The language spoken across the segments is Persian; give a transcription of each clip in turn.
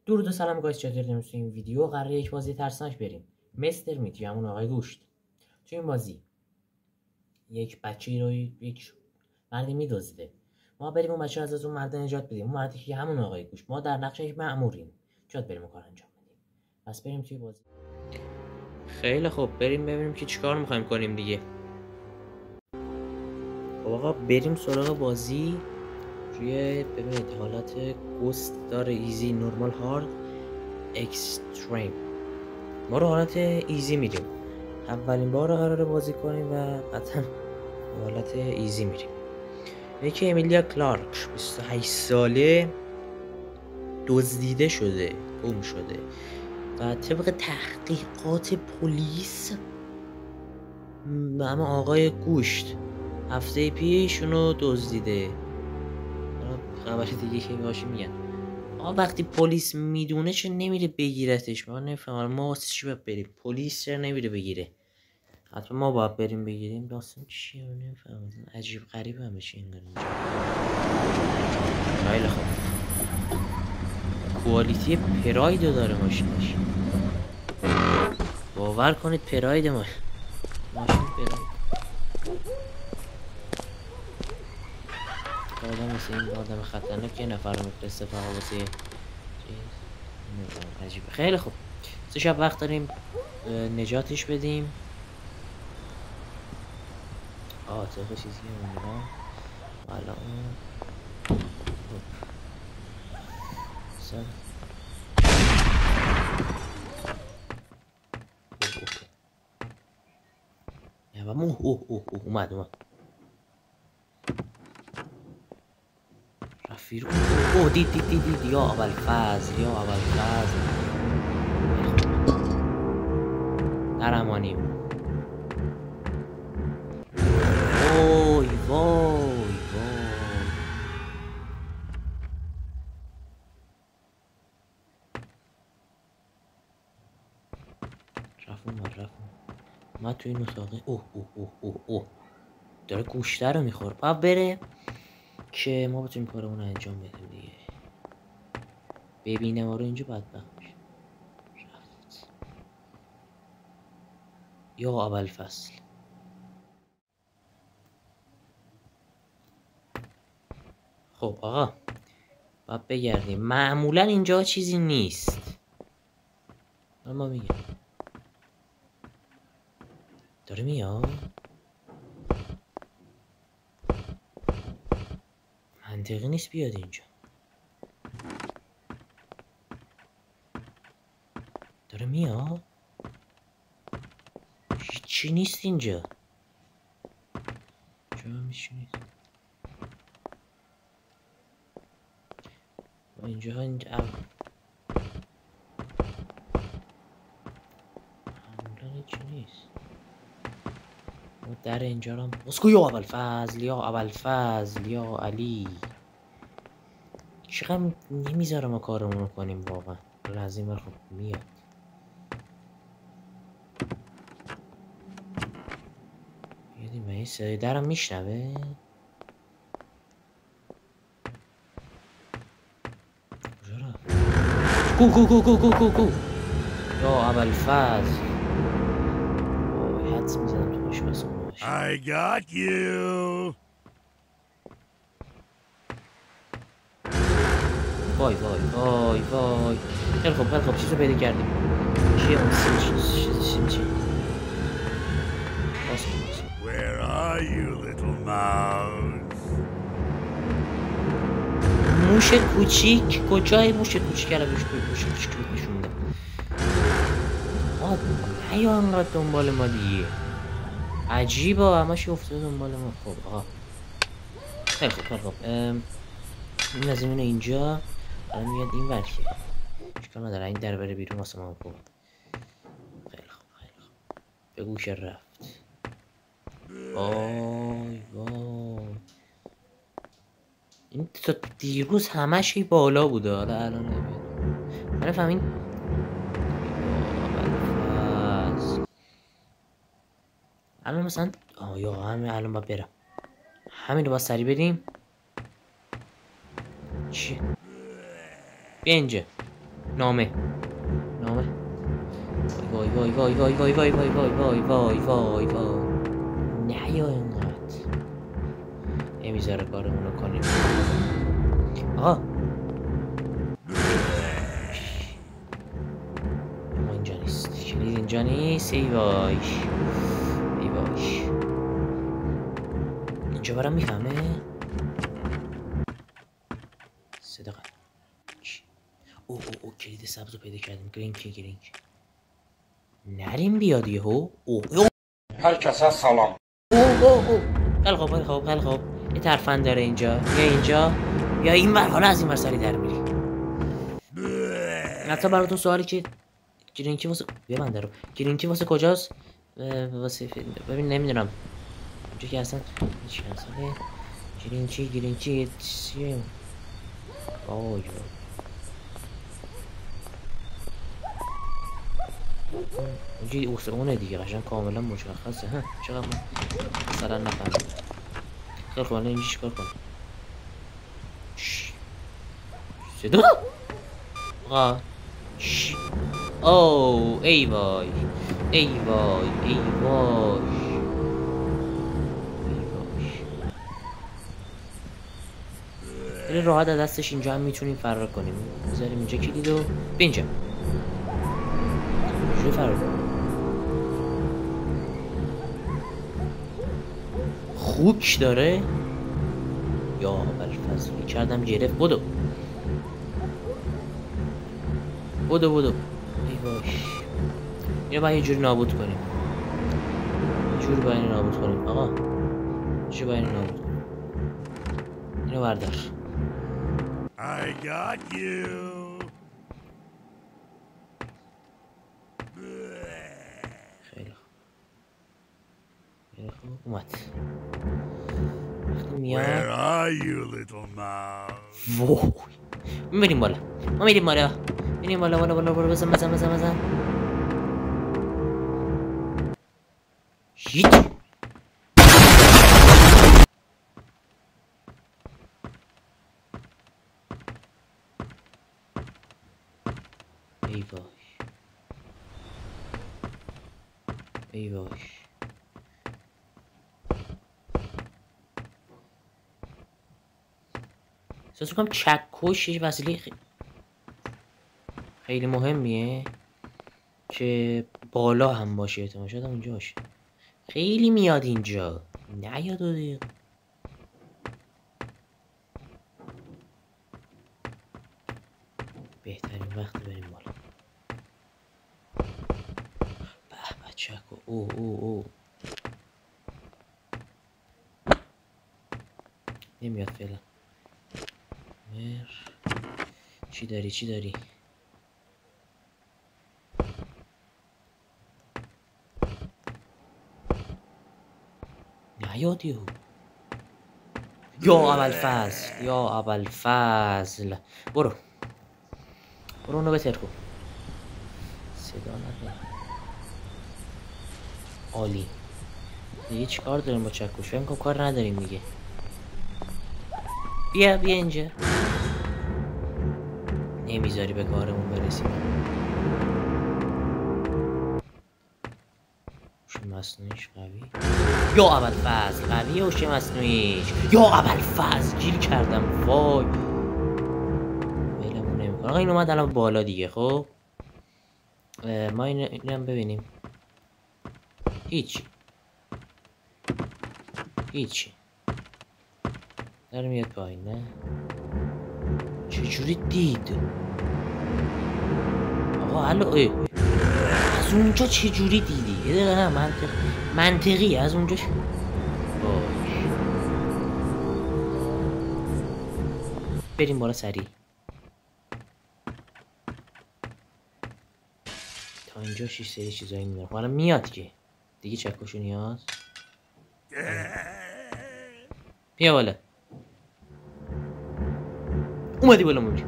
درود و سلام گایز، چطورید؟ امروز تو این ویدیو قراره یک بازی ترسناک بریم. مستر میت یا همون آقای گوشت. تو این بازی یک بچه رو یک مردی میدزده. ما بریم اون بچه رو از اون مرد نجات بدیم. اون مردی که همون آقای گوشت. ما در نقش یک مأموریم. جات بریم کار انجام بدیم. پس بریم توی بازی. خیلی خوب، بریم ببینیم که چیکار می‌خوایم کنیم دیگه. خب آقا بریم سراغ بازی. روی ببینید حالت گوست داره، ایزی، نورمال، هارد، اکستریم. ما رو حالت ایزی میریم. اولین بار رو قراره بازی کنیم و قطعا حالت ایزی میریم. یکی امیلیا کلارک 28 ساله دزدیده شده، گم شده و طبق تحقیقات پلیس اما آقای گوشت هفته پیش اونو دزدیده. خبر دیگه که باشی میگن وقتی پلیس میدونه چه نمیره بگیرتش. من نفهمم ما واسه چی باید بریم؟ پلیس چرا نمیره بگیره؟ حتما ما باید بریم بگیریم. داستان چیه؟ من نفهمم. عجیب غریب همه چی انگار اینجا. خیلی خوب. کوالیتی پراید رو داره ماشینش. باور کنید پراید ماشین پراید. آدم مثل این آدم خطرناک یه نفر رو میفرسته فقط واسه عجیبه. خیلی خوب، 3 شب وقت داریم نجاتش بدیم. طبق چیزی که میدونم حالا اون اومد رفیر. دید یا اول فاز در امانیم. وای رفت ما تو این اتاقه. اوه داره گوشته رو میخوره. باید بره که ما بتونیم کارمون رو انجام بدیم دیگه. ببینه ما رو اینجا بدبخت میشه. رفت یا اول فصل. خب آقا باید بگردیم. معمولا اینجا چیزی نیست. اما میگم داره میاد. منطقی نیست بیاد اینجا. داره میاد. هیچی نیست اینجا. هیچی نیست. اینجا معمولا هیچی نیست. در اینجا هم بسکو یا اول فضل یا علی. چقدر نمیذاره ما کارمون رو کنیم واقعا. لازم خب میاد. یادیم این صدای درم میشنوه. کجا رفت؟ گو یا اول فضل. حدس میزنم تو باش بس اون باش. I got you. وای خیلی خوب چیزو پیدا کردیم. چیه اون چی؟ Where are you, little mouse? موش کوچیک کجای موش کوچیک رو موش کوچیک نشون میده. نیا انقدر دنبال ما دیگه. عجیبه همش افتاده دنبال ما. خب آقا خیلی خوب این از اینو اینجا الان میاد این ور که چیکار نداره این در بره بیرون واسه ما. خوب خیلی خوب به گوش رفت. وای این تا دیروز همش بالا بوده، حالا الان نمیاد. من فهمین الان مثلا یا همین الان باید برم. همین رو باید سریع بریم. چی؟ بیا اینجا. نامه وای وای وای وای وای وای وای وای وای وای وای وای نه یا اینقدر نمیذاره کارمونو کنیم. آقا اینجا نیست، کلید اینجا نیست. ای وای ای وای اینجا برام میفهمه صدقه. او کلید سبز رو پیدا کردیم. گرینک نریم بیاد یهو. هر کسا سلام. خیلی خوب یه ترفند داره اینجا. یا این ور. حالا از این ور سری در میری. حتی براتون سوالی که گرینکی واسه ببنده رو گرینکی واسه کجاست؟ واسه ببین نمیدونم اونجا که اصلا هیچ اصلا گرینکی چیه؟ اونجی اونه دیگه قشنگ کاملا مشخصه. ها چقدر مثلا نفهمیدم. خیلی خوب اینجا چیکار کنم؟ صدا آقا اوه ای وای خیلی راحت از دستش اینجا هم میتونیم فرار کنیم. بذاریم اینجا کلیدو به اینجا چجوری فرار کنیم؟ خوک داره یا بلفظی کردم گرفت. بدو ای باش اینو باید یه جوری نابود کنیم. آقا چی باید نابود کنیم؟ اینو بردار. I got you. خیلی خوب اومد. وقتی میاد Where are you, little mouse? وای میریم بالا. بالا بزن. هیچ ای وای احساس میکنم چکش یه وسیله خیلی مهمیه که بالا هم باشه. احتمال شاید اونجا باشه. خیلی میاد اینجا. نه یا 2 دقیقه بهترین وقت بریم بالا. به چکو او نمیاد فعلا. چی داری؟ نیاد یهو. یا ابوالفضل برو اونو بتر کن. صدا نداره. عالی. دیگه چی کار داریم با چکش؟ فکر کنم کار نداریم دیگه. بیا اینجا. نمیذاری به کارمون برسیم. هوش مصنوعیش قوی. یا ابوالفضل قوی هوش مصنوعیش. یا ابوالفضل گیر کردم. وای ولمون نمیکنه. آقا این اومد الان بالا دیگه. خب ما اینم ببینیم. هیچی داره میاد پایین. نه چجوری دید؟ آقا الو از اونجا چجوری دیدی؟ یه دقیقه نه منطقی از اونجا بریم بالا سریع. تا اینجا 6 سری چیزایی میدونم. حالا میاد که دیگه چکشو نیاز. بیا بالا. اومدی بالا موجی.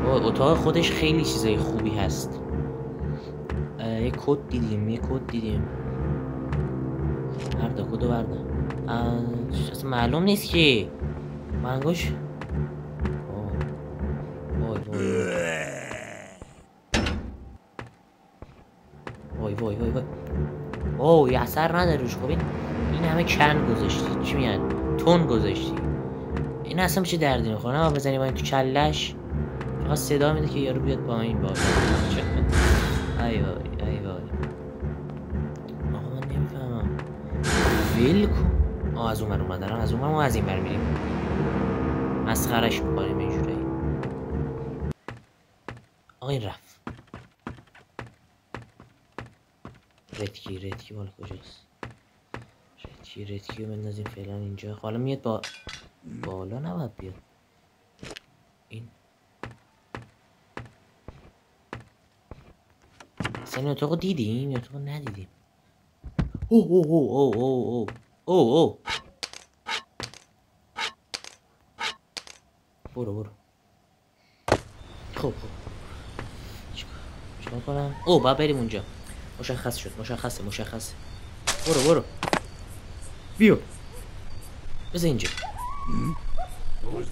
اتاق خودش خیلی چیزای خوبی هست. یه کد دیدیم. بردا کدو بردا. اصلا معلوم نیست که منگوش. وای وای وای وای. اوه یه اثر نداره روش. خب این همه کن گذاشتی، چی میگن تون گذاشتی، این اصلا چه دردی نمیخوره. نه بزنی با این تو کلش، فقط صدا میده که یارو بیاد پایین. بالا ای وای ای وای. آقا من نمیفهمم. ول کن. از اون ور اومدن، از اون ور ما از این ور میریم مسخرش میکنیم اینجوری. آقا این رفت. ردکی مال کجاست؟ ردکی رو بندازیم فعلا اینجا. حالا میاد با بالا نباید بیاد. این این اتاقو دیدیم یا اتاقو ندیدیم؟ اوه اوه اوه اوه اوه اوه. برو خب چیکار کنم؟ اوه باید بریم اونجا. مشخص شد. مشخصه. برو بیو بذار اینجا. اوه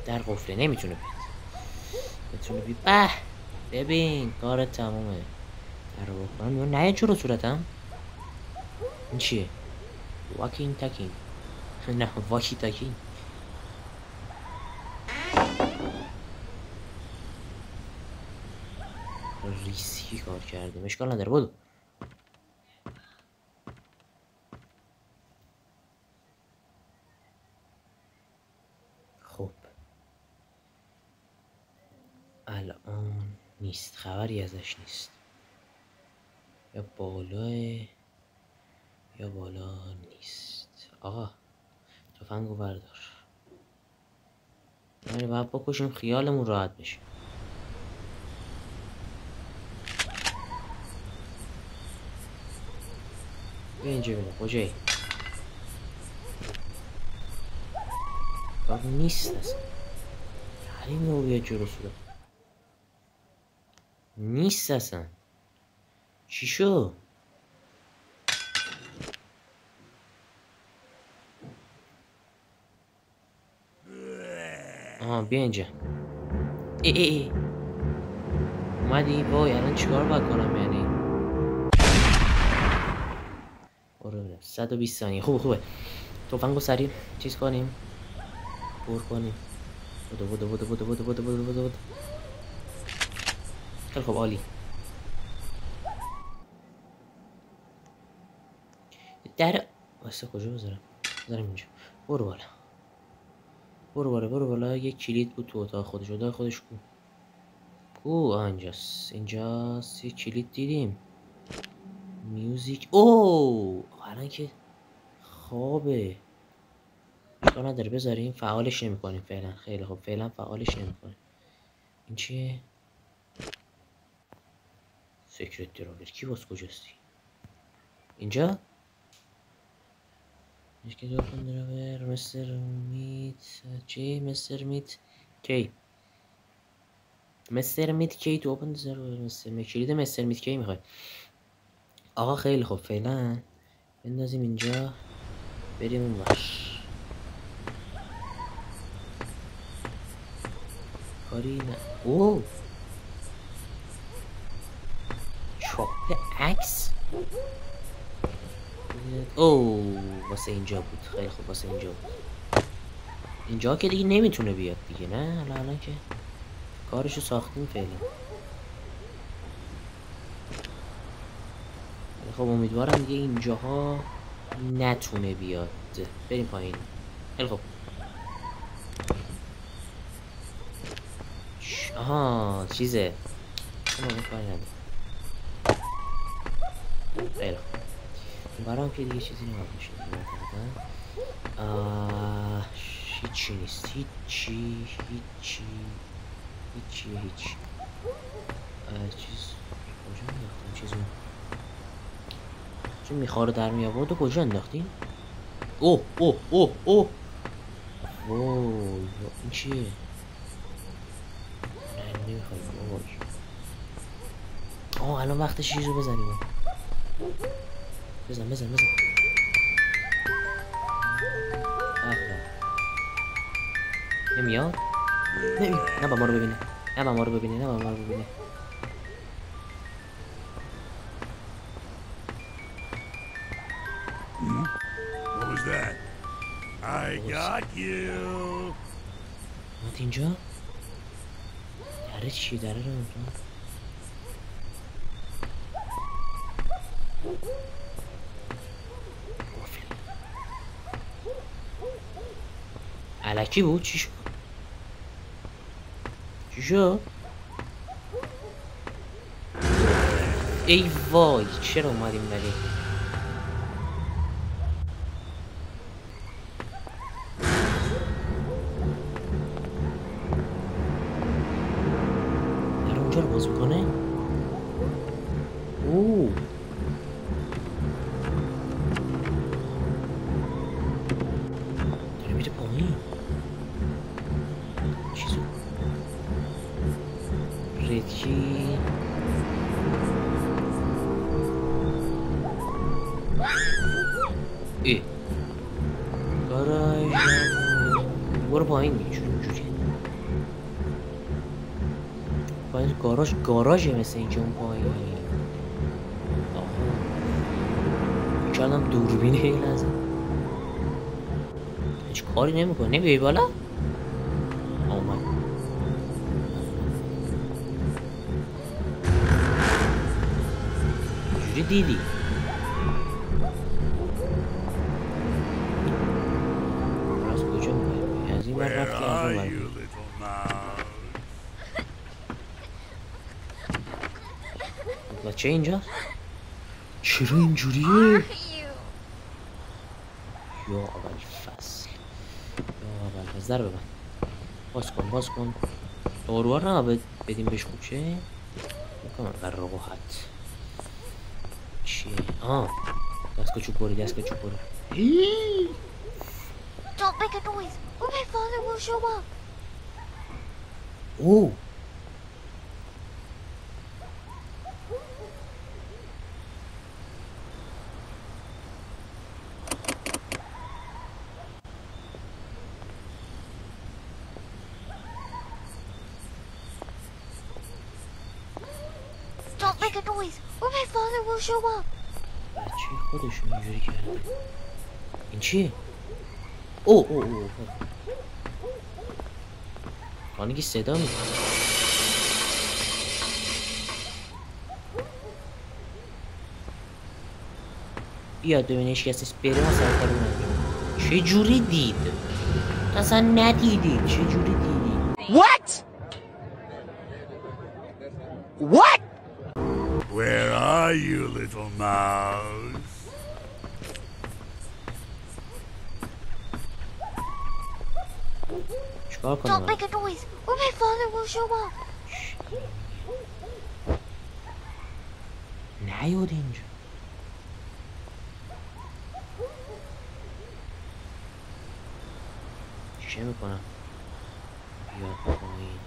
در قفله نمیتونه بیاد. به ببین کارت تمومه. در رو بکنم یا نه چرا صورتم؟ این چیه؟ واکین تاکین. نه واکی تاکین. ریسکی کار کردیم. اشکال نداره بود. خب الان نیست، خبری ازش نیست. یا بالاه یا بالا نیست. آقا تفنگو بردار. یعنی باید بکشیم خیالمون راحت بشه. بیا اینجا بینه کجایی؟ باید نیست اصلا. حریم رو بیاد جلو صورت نیست اصلا. چی شو؟ آها بیا اینجا. ای اومدی؟ وای الان چیکار باید کنم یعنی؟ برو 120 ثانیه. خوبه تفنگو سریع چیز کنیم، پر کنیم. بودو خیلی خوب عالی. در واسه کجا بذارم اینجا. برو بالا. یه کلید بود تو اتاق خودش. اتاق خودش کو اینجاست. یه کلید دیدیم. میوزیک. اوه الان که خوابه. اشکال نداره بذاریم. فعالش نمی‌کنیم فعلا. خیلی خوب فعلا فعالش نمی‌کنیم. این چیه؟ سیکرت درابر. کی باز کجاستی؟ اینجا؟ که دوپن درابر مستر میت چی؟ مستر میت کی تو اوپن درابر مستر میت. کلید مستر میت کی میخوای؟ آقا خیلی خوب فعلا بندازیم اینجا بریم اون ور. کاری نه. اوه چاپ عکس. اوه واسه اینجا بود. خیلی خوب واسه اینجا بود. اینجا که دیگه نمیتونه بیاد دیگه. نه الان که کارشو ساختیم فعلا. خب امیدوارم دیگه اینجاها نتونه بیاد. بریم پایین. خیلی خوب. آها چیزه. خیلی خوب. برام که دیگه چیزی نمید میشه. هیچی نیست. هیچی چیز کجا انداختیم چیزو؟ چون میخواره در میابود و کجا انداختیم؟ اوه این چیه؟ نه نمیخوایی. الان وقتش چیزو بزنیم. بزن نمیاد. نه با ما رو ببینه. I got you. اومد اینجا؟ دره چیه؟ دره رو نمیتونم علکی بود؟ چی شد؟ چی شد؟ ای وای چرا اومدیم ولی در اونجا رو باز میکنه؟ اوه داره میره پایین چیزو ریدکی ای گاراژ برو پایین دیگه چون اینجوری پایین گاراژه مثل اینجا اون پایین آها چندم دوربینه یه لحظه هیچ کاری نمیکنه نمیای بالا آمد اینجوری دیدی Where are you, little mouse? بچه اینجا چرا اینجوریه؟ یا اول فصل در ببن باز کن داروها رو بدیم بهش خوب شه بکنم در راحت چیه؟ دستگاه چوب بری Don't make a noise, or my father will show up. اوه Don't make a noise, or my father will show up. بچه خودشون اینجوری کرده این چیه؟ اوه که صدا میکنه بیاد ببینه هیچ کسی بره ما سرکار نگیم چه جوری دید؟ اصلا ندیدی چه جوری دیدی؟ What? Where are you, little mouse? چیکار کنم؟ Don't make a noise, or my father will show up. نیاد اینجا چه میکنم؟ بیاد پایین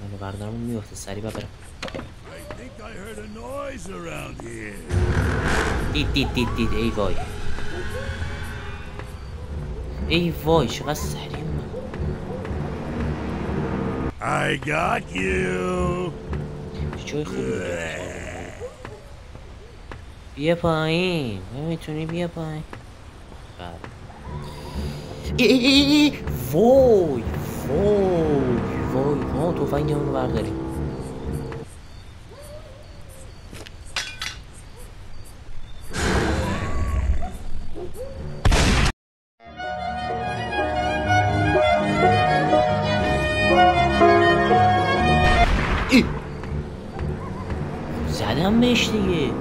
منو بردارم میفته سریع برم I think I heard a noise around here. دید ای وای چقدر سریع اومد I got you. جای خوبی داره بیا پایین نمیتونی بیا پایین ای وای توفنگ اونو برداریم زدم بهش دیگه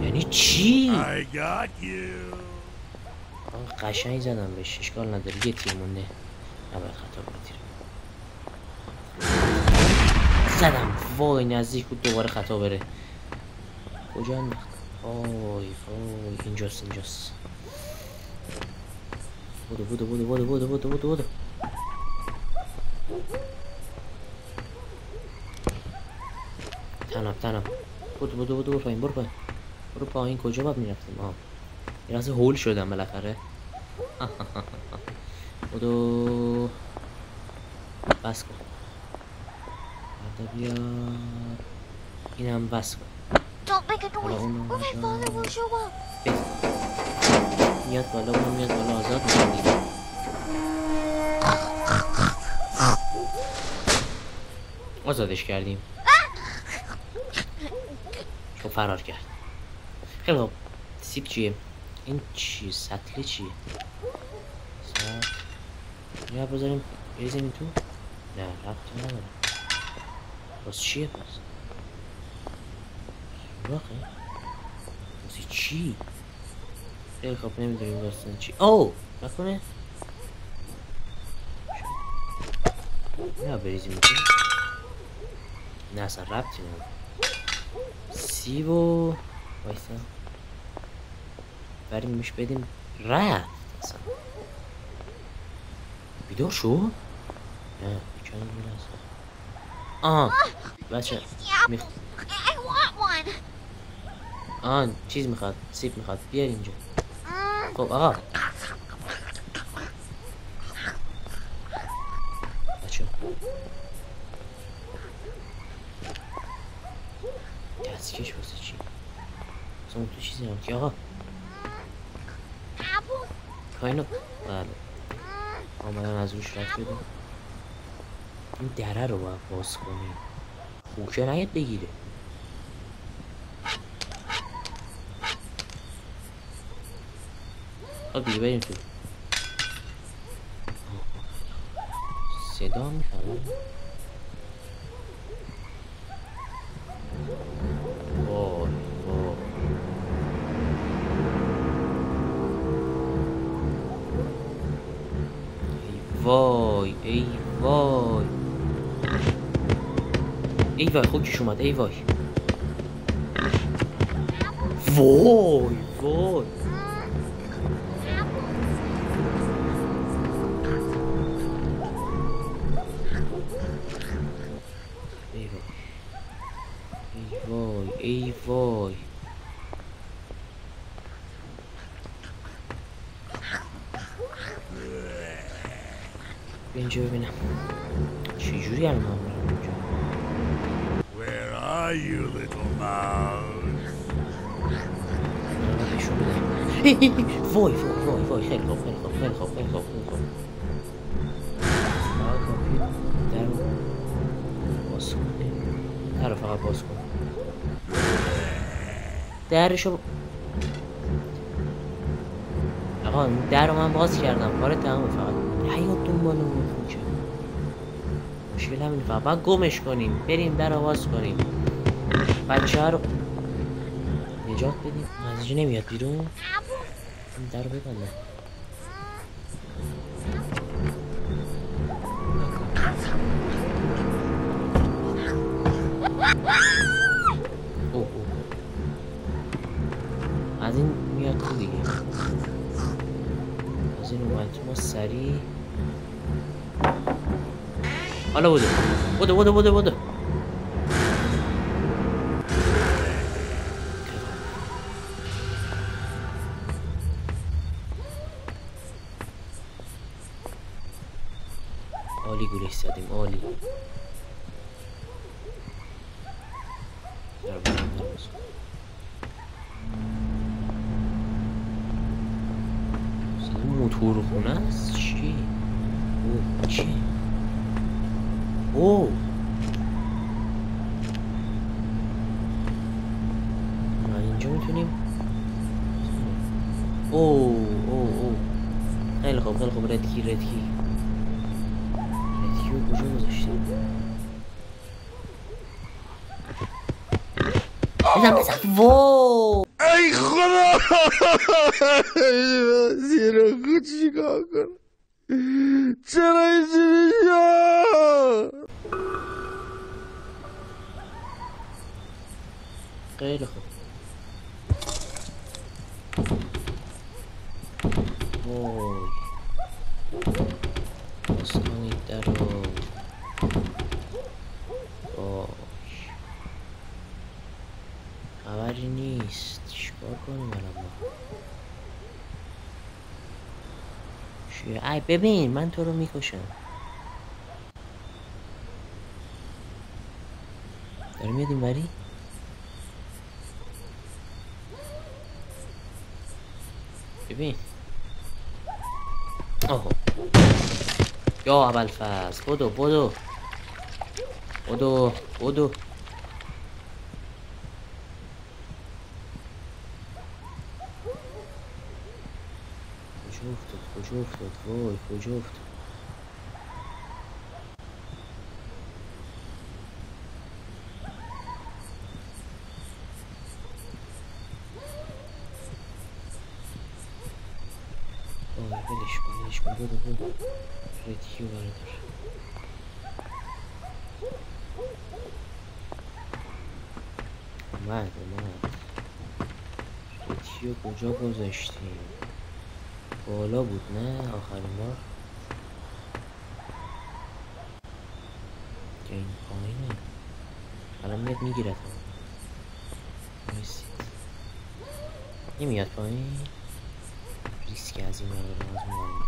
یعنی چی؟ I got you. قشنگ زدم بهش اشکال نداره یه تیر مونده نباید خطا بگیرم زدم وای نزدیک بود دوباره خطا بره کجا انداختم وای اینجاست بودو تنم برو پایین برو پایین کجا باید میرفتیم یه لحظه هول شدم بالاخره بودو بس کن بعد بیا اینم بس کن Don't make a noise, or my father will show up. میاد بالا اونم میاد بالا آزاد میشن دیگه. آزادش کردیم چون فرار کرد. خیلی خوب. سیب چیه؟ این چیه؟ سطل چیه؟ سطل یا بذاریم بریزیم این تو؟ نه ربطی نداره. باز چیه پس؟ سوراخه؟ بازی چی؟ خیلی خوب نمیدونیم داستان چی. اوه نکنه؟ نه بریزیم این تو؟ نه اصلا ربطی نداره. سیب و وایسا بریم میش بدیم رفت اصلا. بیدار شو؟ نه بیچاره میرسه. آه بچه I want one. چیز میخواد سیب میخواد بیار اینجا. خب آقا بچه دستکش واسه چی؟ اصلا تو چیزی هم که آقا Apple. کاینو بله آمدن از روش رد بدیم. این دره رو باید باز کنیم. خوکه نید بگیره. خب دیگه بریم تو. صدا میفهمم. وای وای ای وای ای وای خوکش اومد. ای وای وای وای ای وای اینجا ببینم چجوری الان من میرم اینجا. Where are you, little mouse? نشون بده. وای وای وای وای خیلی خوب خیلی خوب خیلی خوب خیلی خوب خیلی خوب. فقط کافی در رو باز کنه. در رو فقط باز کن. درشو آقا در رو من باز کردم. کار تمامه. فقط حیات دنبالمون خوکه. مشکل همین فقط باید گمش کنیم. بریم در رو باز کنیم. بچه ها رو نجات بدیم. از اینجا نمیاد بیرون. این در رو ببندم. اوه اوه از این میاد تو دیگه. از این اومد تو. ما سریع حالا بوده بوده بوده بوده بوده. عالی گولش زدیم. عالی. موتور خونه است. چی؟ اوه چی؟ اوه ما اینجا میتونیم. اوه اوه اوه خیلی خوب خیلی خوب. ردکی ردکی ردکی رو کجا گذاشتیم؟ بزن واو ای خدا زیرا خود چیکار کنم؟ چرا اینجوری شد؟ خیلی خوب. وای باز کنید در رو. خبری نیست. چیکار کنیم الان ما؟ چیه؟ ای ببین من تو رو میکشم. داری میاد این بری؟ ببین آها یا ابوالفضل بدو بدو بدو بدو کجا افتاد وای کجا افتاد ولش کن برو ردیو بردار اومد ردیو کجا گذاشتیم بالا بود نه آخرین بار که این پایینه الان میاد میگیرد نمیاد پایین ریسک از این رو از اون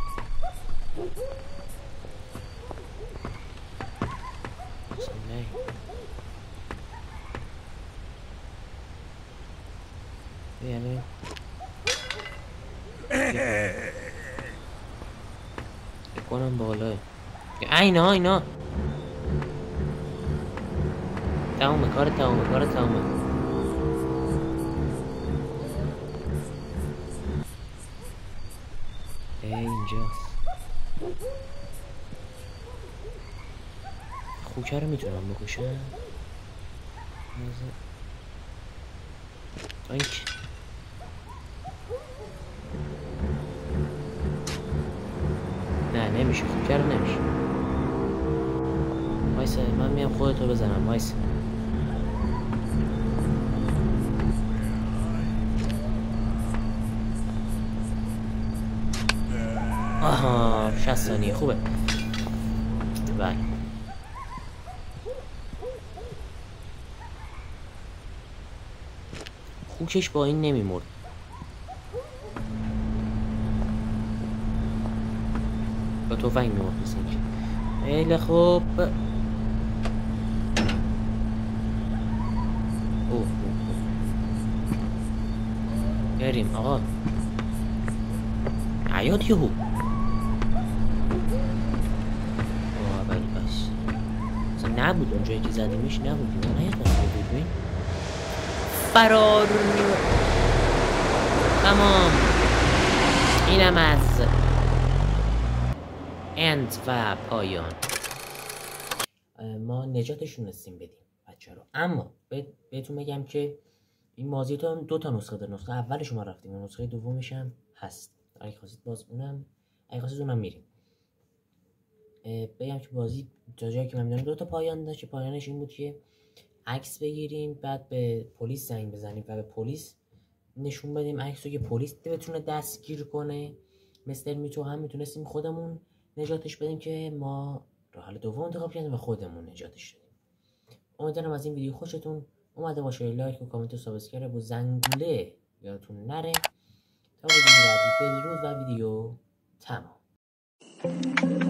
نه یعنی بکنم بالای اینا تمومه کار تمومه اینجاست خوکه رو میتونم بکشم تانک نه نمیشه خوکه رو نمیشه وایسا من میام خودتو بزنم وایسا آها 60 ثانیه خوبه بله خوکش با این نمیمرد با تفنگ میمرد مثل اینکه خیلی خوب اوه بریم آقا عیاد یهو نبود اونجایی که زدیمش نبود نه ببین فرار تمام اینم از اند و پایان ما نجاتشون رسیم بدیم بچه رو اما بهتون بگم که این بازی دو تا نسخه داره نسخه اولش ما رفتیم و نسخه دومش هم هست اگه خواستید باز اونم میریم بگم که بازی تا جایی که من میدونم 2 تا پایان داشت پایانش این بود که عکس بگیریم بعد به پلیس زنگ بزنیم و به پلیس نشون بدیم عکس رو که پلیس بتونه دستگیر کنه مثل میتو هم میتونستیم خودمون نجاتش بدیم که ما راه حل دوم انتخاب کردیم و خودمون نجاتش دادیم امیدوارم از این ویدیو خوشتون اومده باشه لایک و کامنت و سابسکرایب و زنگوله یادتون نره تا ویدیو بعدی بدرود و ویدیو تمام